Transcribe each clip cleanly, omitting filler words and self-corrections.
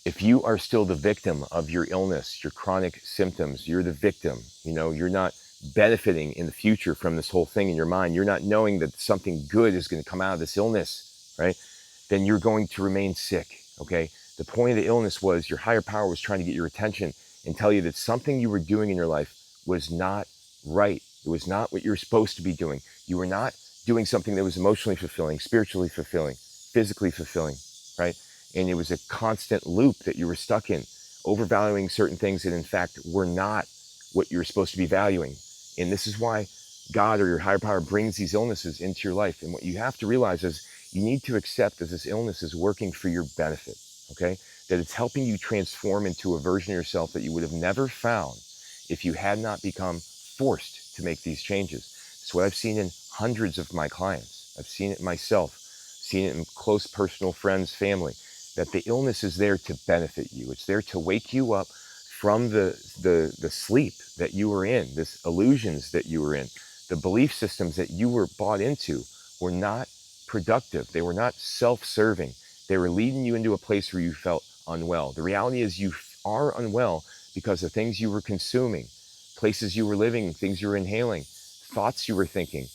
if you are still the victim of your illness, your chronic symptoms, you're the victim, you're not benefiting in the future from this whole thing in your mind, you're not knowing that something good is going to come out of this illness, right? Then you're going to remain sick, okay? The point of the illness was your higher power was trying to get your attention and tell you that something you were doing in your life was not right. It was not what you were supposed to be doing. You were not doing something that was emotionally fulfilling, spiritually fulfilling, physically fulfilling, right? And it was a constant loop that you were stuck in, overvaluing certain things that in fact were not what you're supposed to be valuing. And this is why God or your higher power brings these illnesses into your life. And what you have to realize is you need to accept that this illness is working for your benefit, okay? That it's helping you transform into a version of yourself that you would have never found if you had not become forced to make these changes. It's what I've seen in hundreds of my clients. I've seen it myself, seen it in close personal friends, family, that the illness is there to benefit you. It's there to wake you up from the sleep that you were in, this illusions that you were in. The belief systems that you were bought into were not productive. They were not self-serving. They were leading you into a place where you felt unwell. The reality is you are unwell because of things you were consuming, places you were living, things you were inhaling, thoughts you were thinking,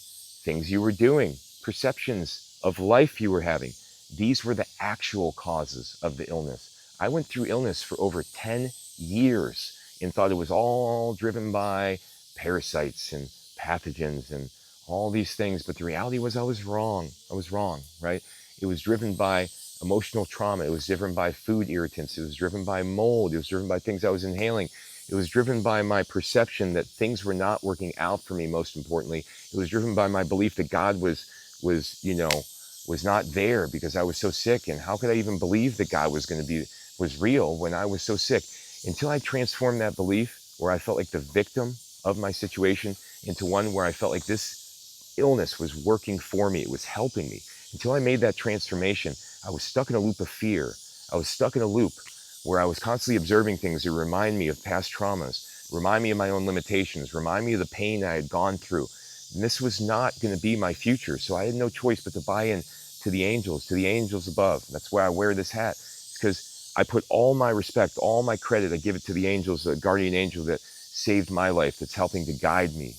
things you were doing, perceptions of life you were having. These were the actual causes of the illness. I went through illness for over 10 years and thought it was all driven by parasites and pathogens and all these things. But the reality was I was wrong. I was wrong, right? It was driven by emotional trauma. It was driven by food irritants. It was driven by mold. It was driven by things I was inhaling. It was driven by my perception that things were not working out for me, most importantly. It was driven by my belief that God was not there because I was so sick. And how could I even believe that God was real when I was so sick? Until I transformed that belief where I felt like the victim of my situation into one where I felt like this illness was working for me. It was helping me. Until I made that transformation, I was stuck in a loop of fear. I was stuck in a loop where I was constantly observing things that remind me of past traumas, remind me of my own limitations, remind me of the pain I had gone through. And this was not going to be my future. So I had no choice but to buy in to the angels above. That's why I wear this hat. It's because I put all my respect, all my credit, I give it to the angels, the guardian angel that saved my life, that's helping to guide me,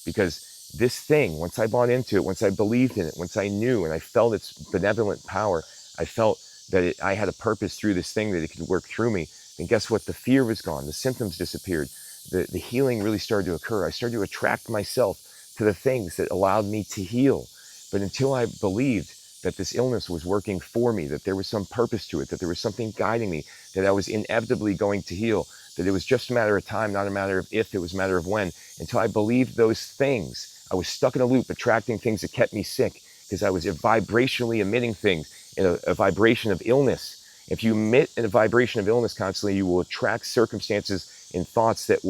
because this thing, once I bought into it, once I believed in it, once I knew and I felt its benevolent power, I felt that I had a purpose through this thing, that it could work through me. And guess what? The fear was gone. The symptoms disappeared. The healing really started to occur. I started to attract myself to the things that allowed me to heal. But until I believed that this illness was working for me, that there was some purpose to it, that there was something guiding me, that I was inevitably going to heal, that it was just a matter of time, not a matter of if, it was a matter of when. Until I believed those things, I was stuck in a loop, attracting things that kept me sick, because I was vibrationally emitting things in a vibration of illness. If you emit in a vibration of illness constantly, you will attract circumstances and thoughts that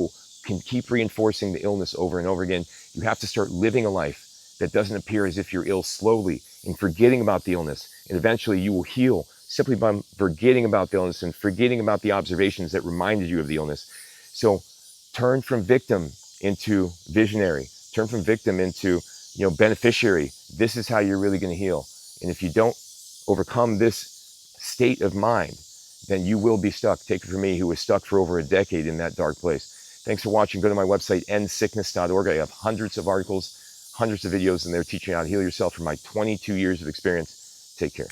can keep reinforcing the illness over and over again. You have to start living a life that doesn't appear as if you're ill slowly, and forgetting about the illness. And eventually you will heal simply by forgetting about the illness and forgetting about the observations that reminded you of the illness. So turn from victim into visionary. Turn from victim into beneficiary. This is how you're really going to heal. And if you don't overcome this state of mind, then you will be stuck. Take it from me, who was stuck for over a decade in that dark place. Thanks for watching. Go to my website, endsickness.org. I have hundreds of articles, hundreds of videos in there teaching you how to heal yourself from my 22 years of experience. Take care.